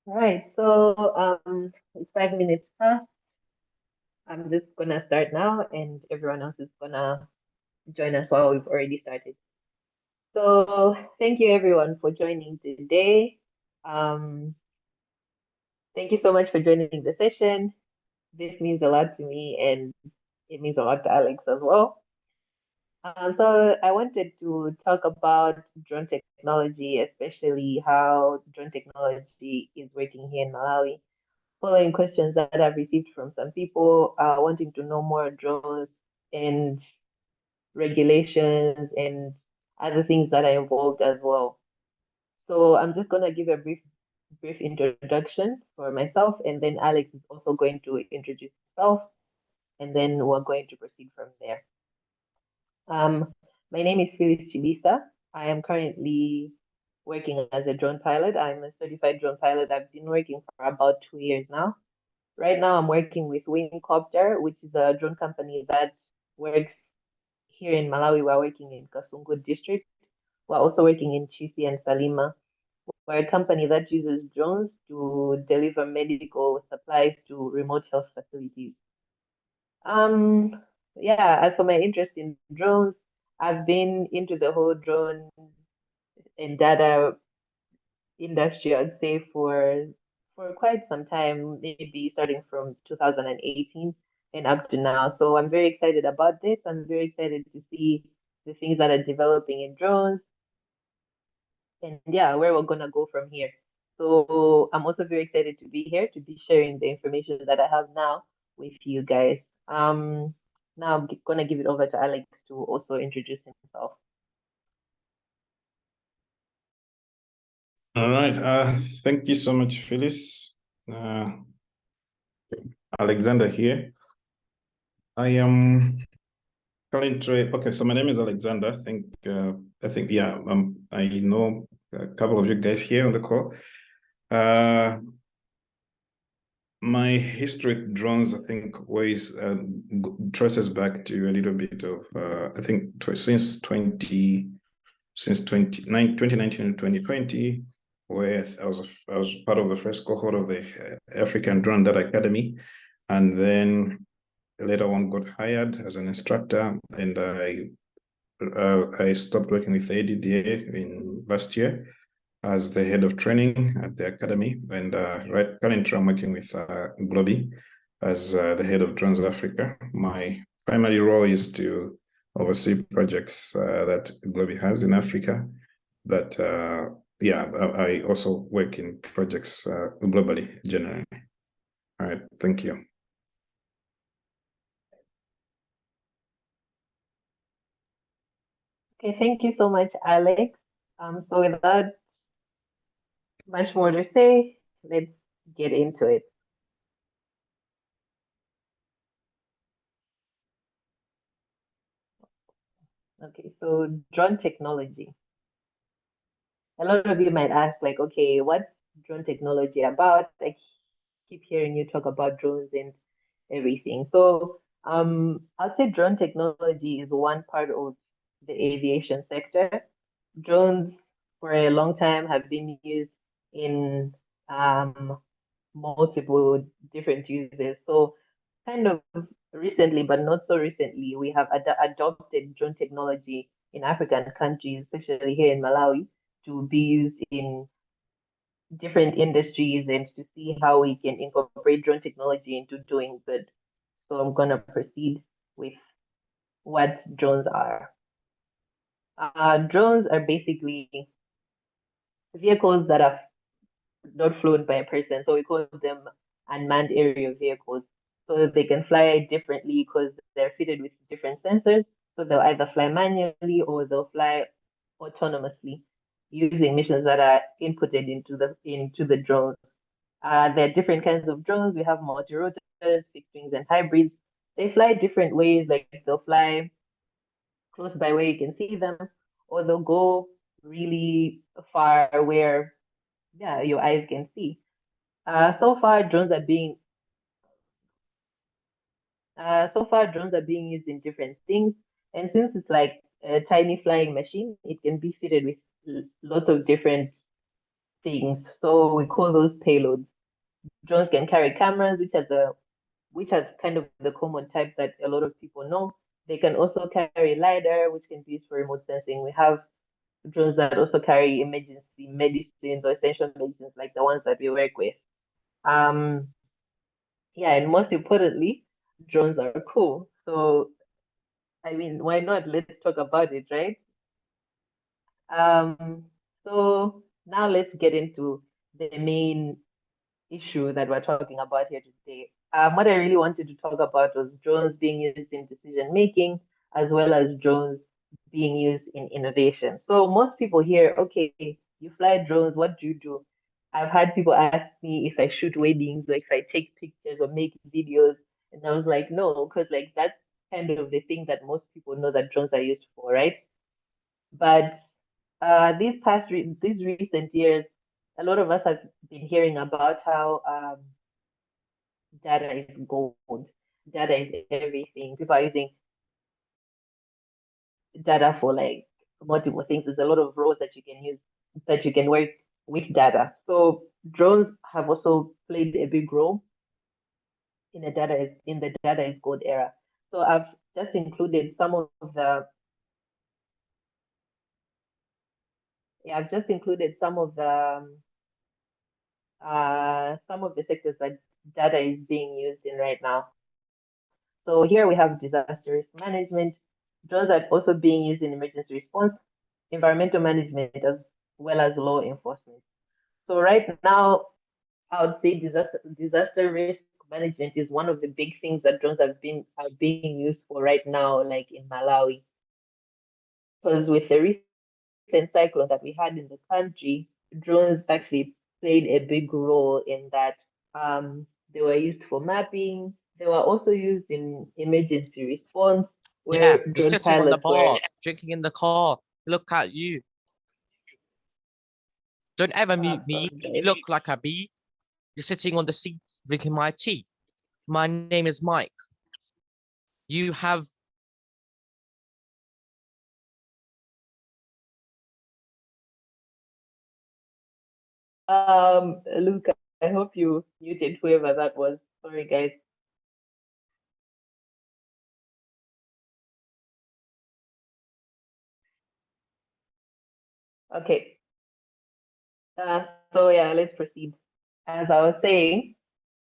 All right, so it's 5 minutes past. I'm just gonna start now, and everyone else is gonna join us while we've already started. So thank you everyone for joining today. Um, thank you so much for joining the session. This means a lot to me, and it means a lot to Alex as well. So I wanted to talk about drone technology, especially how drone technology is working here in Malawi. Following questions that I've received from some people wanting to know more drones and regulations and other things that are involved as well. So I'm just gonna give a brief introduction for myself, and then Alex is also going to introduce himself, and then we're going to proceed from there. Um, my name is Phyllis Chibisa. I am currently working as a drone pilot. I'm a certified drone pilot. I've been working for about 2 years now. Right now, I'm working with Wingcopter, which is a drone company that works here in Malawi. We're working in Kasungu district. We're also working in Chisi and Salima. We're a company that uses drones to deliver medical supplies to remote health facilities. Um, yeah, as for my interest in drones, I've been into the whole drone and data industry, I'd say for quite some time, maybe starting from 2018 and up to now. So I'm very excited about this. I'm very excited to see the things that are developing in drones and yeah, where we're gonna go from here. So I'm also very excited to be here to be sharing the information that I have now with you guys. Now gonna give it over to Alex to also introduce himself. All right. Thank you so much, Phyllis. Uh, Alexander here. I am currently okay. So my name is Alexander. Yeah. I know a couple of you guys here on the call. My history with drones, I think, traces back to a little bit of I think since 2019 and 2020, where I was part of the first cohort of the African Drone Data Academy, and then later on got hired as an instructor, and I stopped working with ADDA in last year as the head of training at the academy, and right currently I'm working with Globi as the head of Drones Africa. My primary role is to oversee projects that Globi has in Africa, but yeah, I also work in projects globally, generally. All right, thank you. Okay, thank you so much, Alex. So without much more to say, let's get into it. Okay, so drone technology. A lot of you might ask, like, okay, what's drone technology about? I keep hearing you talk about drones and everything. So, I'll say drone technology is one part of the aviation sector. Drones, for a long time, have been used in multiple different uses. So, kind of recently, but not so recently, we have adopted drone technology in African countries, especially here in Malawi, to be used in different industries and to see how we can incorporate drone technology into doing good. So I'm gonna proceed with what drones are. Drones are basically vehicles that are not flown by a person. So we call them unmanned aerial vehicles. So they can fly differently because they're fitted with different sensors. So they'll either fly manually or they'll fly autonomously using missions that are inputted into the drone. There are different kinds of drones. We have multi-rotors, fixed wings, and hybrids. They fly different ways. Like they'll fly close by where you can see them, or they'll go really far where, yeah, your eyes can see. So far, drones are being used in different things. And since it's like a tiny flying machine, it can be fitted with lots of different things. So we call those payloads. Drones can carry cameras, which has kind of the common type that a lot of people know. They can also carry LiDAR, which can be used for remote sensing. We have drones that also carry emergency medicines or essential medicines like the ones that we work with. Um, yeah, and most importantly, drones are cool. So, I mean, why not? Let's talk about it, right? So now let's get into the main issue that we're talking about here today. What I really wanted to talk about was drones being used in decision making, as well as drones being used in innovation. So most people hear, okay, you fly drones, what do you do? I've had people ask me if I shoot weddings or if I take pictures or make videos, and I was like, no, because like that's kind of the thing that most people know that drones are used for, right? But these recent years, a lot of us have been hearing about how data is gold, data is everything. People are using data for like multiple things. There's a lot of roles that you can use that you can work with data. So drones have also played a big role in the data is gold era. So I've just included I've just included some of the sectors that data is being used in right now. So here we have disaster risk management. Drones are also being used in emergency response, environmental management, as well as law enforcement. So right now, I would say disaster risk management is one of the big things that drones are being used for right now, like in Malawi. Because with the recent cyclone that we had in the country, drones actually played a big role in that. They were used for mapping. They were also used in emergency response, Yeah, where you're drone sitting on the pilots were. bar, drinking in the car. Look at you. Don't ever mute me. You look like a bee. You're sitting on the seat drinking my tea. My name is Mike. You have Luke, I hope you muted whoever that was. Sorry, guys. Okay. So yeah, let's proceed. As I was saying,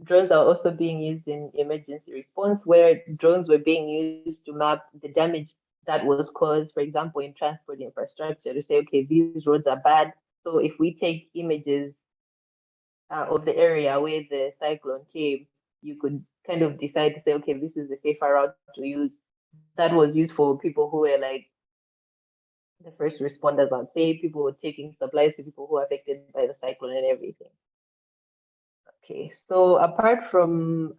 drones are also being used in emergency response, where drones were being used to map the damage that was caused, for example, in transport infrastructure, to say, okay, these roads are bad. So if we take images of the area where the cyclone came, you could kind of decide to say, okay, this is the safer route to use. That was used for people who were like the first responders, I'd say, people were taking supplies to people who were affected by the cyclone and everything. Okay, so apart from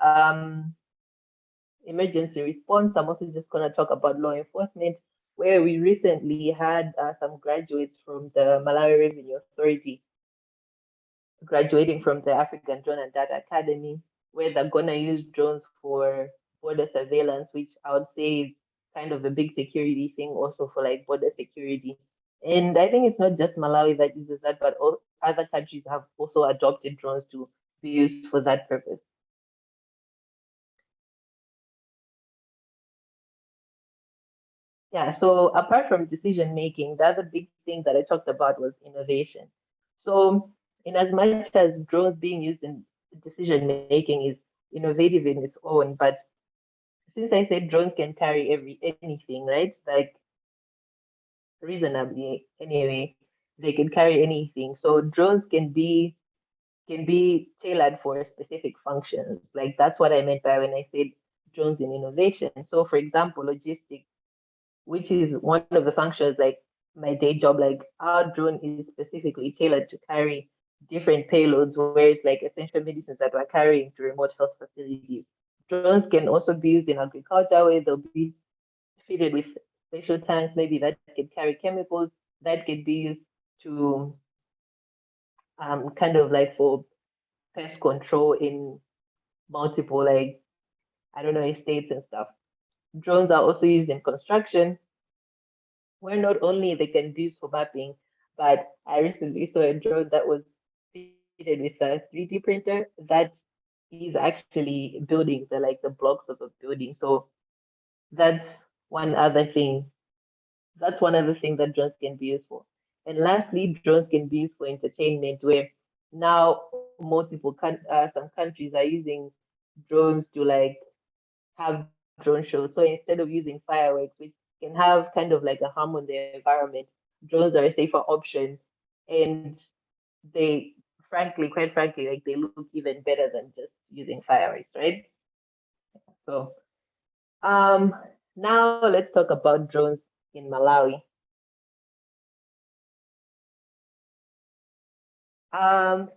emergency response, I'm also just going to talk about law enforcement, where we recently had some graduates from the Malawi Revenue Authority graduating from the African Drone and Data Academy, where they're going to use drones for border surveillance, which I would say is kind of a big security thing also for like border security. And I think it's not just Malawi that uses that, but all other countries have also adopted drones to be used for that purpose. Yeah, so apart from decision making, the other big thing that I talked about was innovation. So, in as much as drones being used in decision making is innovative in its own, but since I said drones can carry anything, right? Like reasonably anyway, they can carry anything. So drones can be tailored for specific functions. Like that's what I meant by when I said drones in innovation. So for example, logistics, which is one of the functions like my day job, like our drone is specifically tailored to carry different payloads, where it's like essential medicines that we're carrying to remote health facilities. Drones can also be used in agriculture, where they'll be fitted with special tanks, maybe that can carry chemicals that can be used to kind of like for pest control in multiple, like, I don't know, estates and stuff. Drones are also used in construction, where not only they can be used for mapping, but I recently saw a drone that was fitted with a 3D printer that is actually building the blocks of a building. So that's one other thing. That's one other thing that drones can be used for. And lastly, drones can be used for entertainment, where now some countries are using drones to have drone shows. So instead of using fireworks, which can have kind of like a harm on the environment, drones are a safer option, and they, quite frankly, like they look even better than just using fireworks, right? So, now let's talk about drones in Malawi.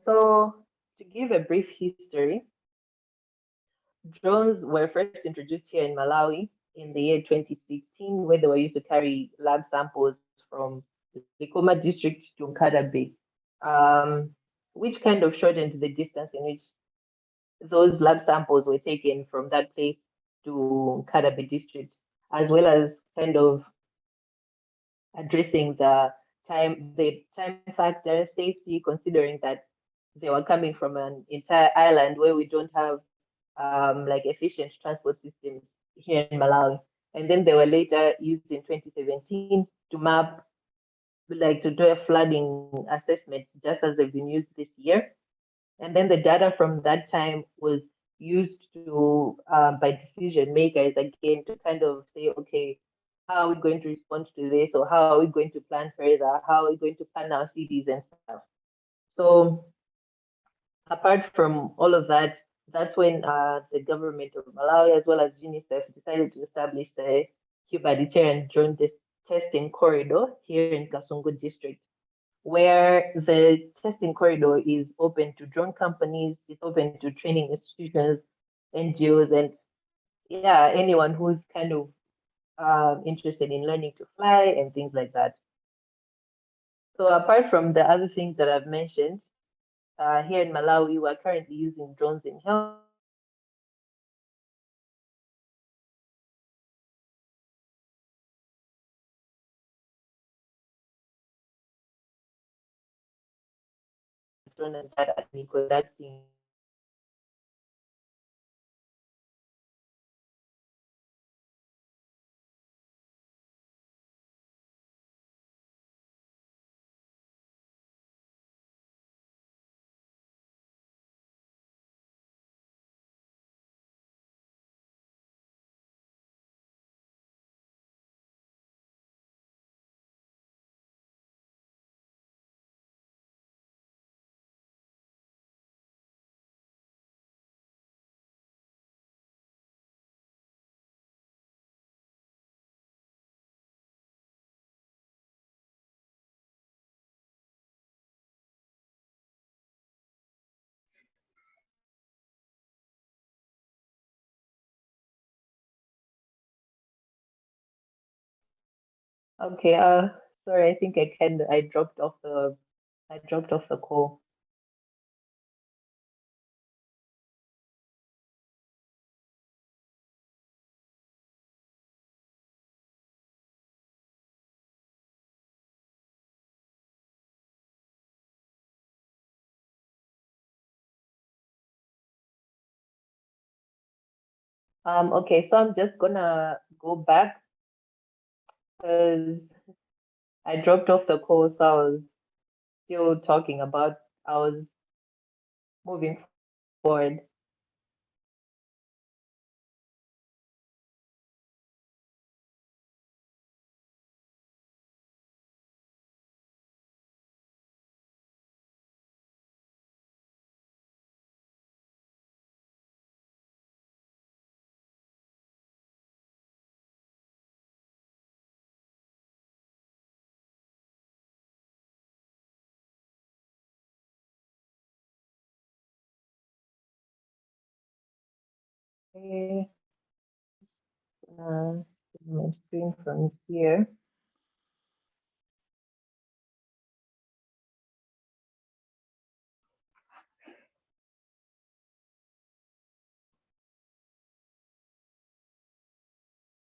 So to give a brief history, drones were first introduced here in Malawi in the year 2016, where they were used to carry lab samples from the Likoma district to Nkada Bay, which kind of shortened the distance in which those lab samples were taken from that place to Nkada Bay district, as well as kind of addressing the time factor, safety, considering that they were coming from an entire island where we don't have like efficient transport systems here in Malawi. And then they were later used in 2017 to map, like to do a flooding assessment, just as they've been used this year. And then the data from that time was used to by decision makers again to kind of say, okay, how are we going to respond to this, or how are we going to plan further? How are we going to plan our cities and stuff? So apart from all of that, that's when the government of Malawi, as well as UNICEF, decided to establish the humanitarian drone testing corridor here in Kasungu district, where the testing corridor is open to drone companies, it's open to training institutions, NGOs, and yeah, anyone who's kind of interested in learning to fly and things like that. So apart from the other things that I've mentioned, here in Malawi, we're currently using drones in health. Drone and data collecting. Okay, sorry, I think I dropped off the call. Okay, so I'm just gonna go back because I dropped off the call, so I was still talking about, I was moving forward. Okay, my screen from here.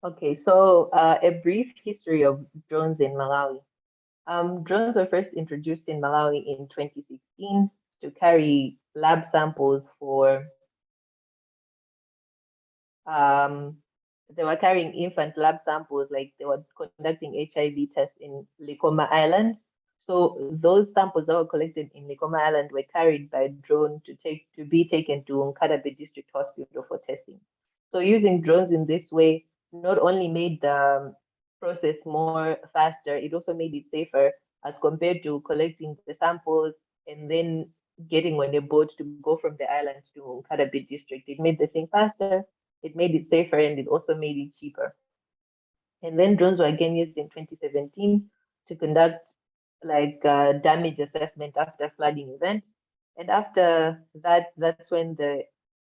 Okay, so a brief history of drones in Malawi. Drones were first introduced in Malawi in 2016 to carry lab samples for they were carrying infant lab samples, like they were conducting HIV tests in Likoma Island. So those samples that were collected in Likoma Island were carried by drone to be taken to Nkadabe District Hospital for testing. So using drones in this way not only made the process more faster, it also made it safer as compared to collecting the samples and then getting on a boat to go from the island to Nkadabe District. It made the thing faster, it made it safer, and it also made it cheaper. And then drones were again used in 2017 to conduct damage assessment after flooding events. And after that, that's when the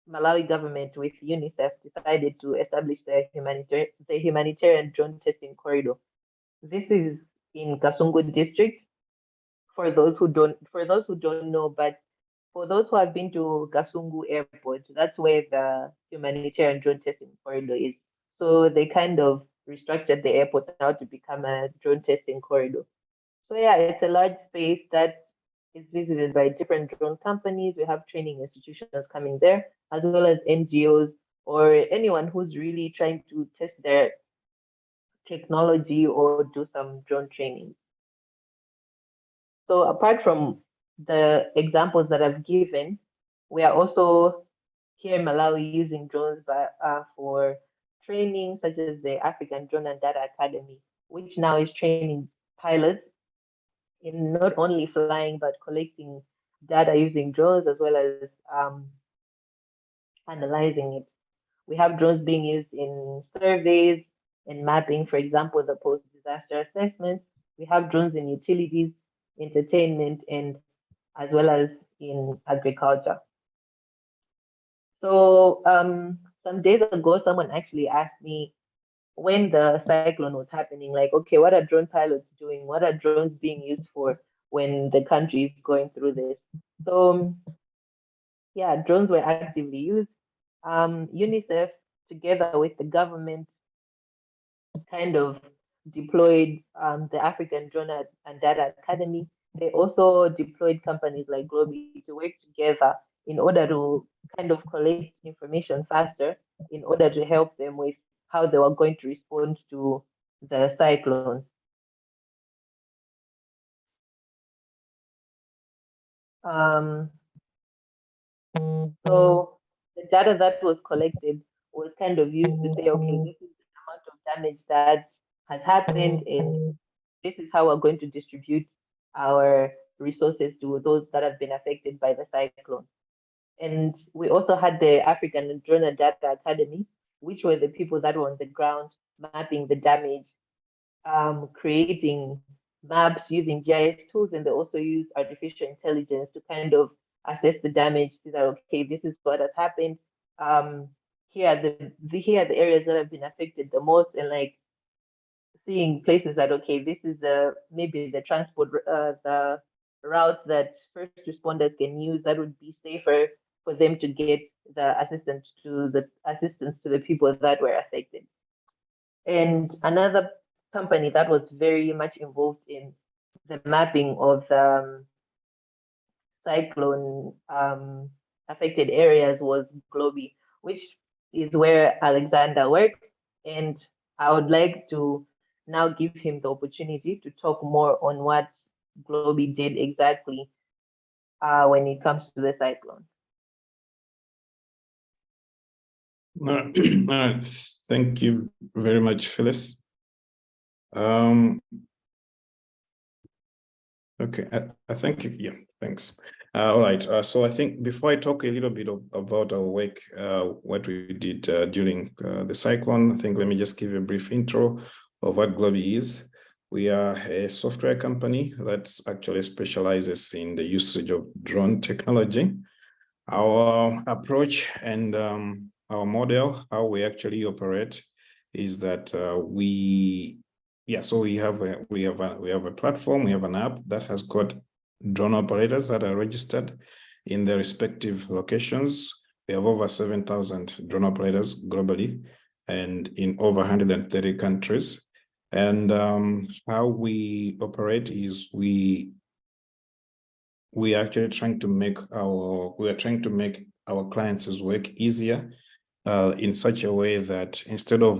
Malawi government with UNICEF decided to establish the humanitarian drone testing corridor. This is in Kasungu district. For those who don't know, but for those who have been to Kasungu Airport, that's where the humanitarian drone testing corridor is. So they kind of restructured the airport now to become a drone testing corridor. So yeah, it's a large space that is visited by different drone companies. We have training institutions coming there, as well as NGOs or anyone who's really trying to test their technology or do some drone training. So apart from the examples that I've given, we are also here in Malawi using drones for training, such as the African Drone and Data Academy, which now is training pilots in not only flying, but collecting data using drones as well as analyzing it. We have drones being used in surveys and mapping, for example, the post-disaster assessments. We have drones in utilities, entertainment, and as well as in agriculture. So some days ago, someone actually asked me when the cyclone was happening, like, okay, what are drone pilots doing? What are drones being used for when the country is going through this? So yeah, drones were actively used. UNICEF, together with the government, kind of deployed the African Drone and Data Academy. They also deployed companies like Globee to work together in order to kind of collect information faster, in order to help them with how they were going to respond to the cyclone. So the data that was collected was kind of used to say, okay, this is the amount of damage that has happened, and this is how we're going to distribute our resources to those that have been affected by the cyclone. And we also had the African Drone and Data Academy, which were the people that were on the ground mapping the damage, creating maps using GIS tools, and they also use artificial intelligence to kind of assess the damage. See that, okay, this is what has happened. Here are the areas that have been affected the most, and like seeing places that, okay, this is maybe the transport the routes that first responders can use that would be safer for them to get the assistance to the people that were affected. And another company that was very much involved in the mapping of the cyclone affected areas was Globee, which is where Alexander works. And I would like to now give him the opportunity to talk more on what Globee did exactly when it comes to the cyclone. Thank you very much, Phyllis. Okay, I thank you. Yeah, thanks. All right. So I think before I talk a little bit about our work, what we did during the cyclone, I think let me just give you a brief intro of what Globee is. We are a software company that actually specializes in the usage of drone technology. Our approach and our model, how we actually operate, is that so we have a platform, we have an app that has got drone operators that are registered in their respective locations. We have over 7,000 drone operators globally and in over 130 countries. And how we operate is we we are actually trying to make our clients' work easier in such a way that instead of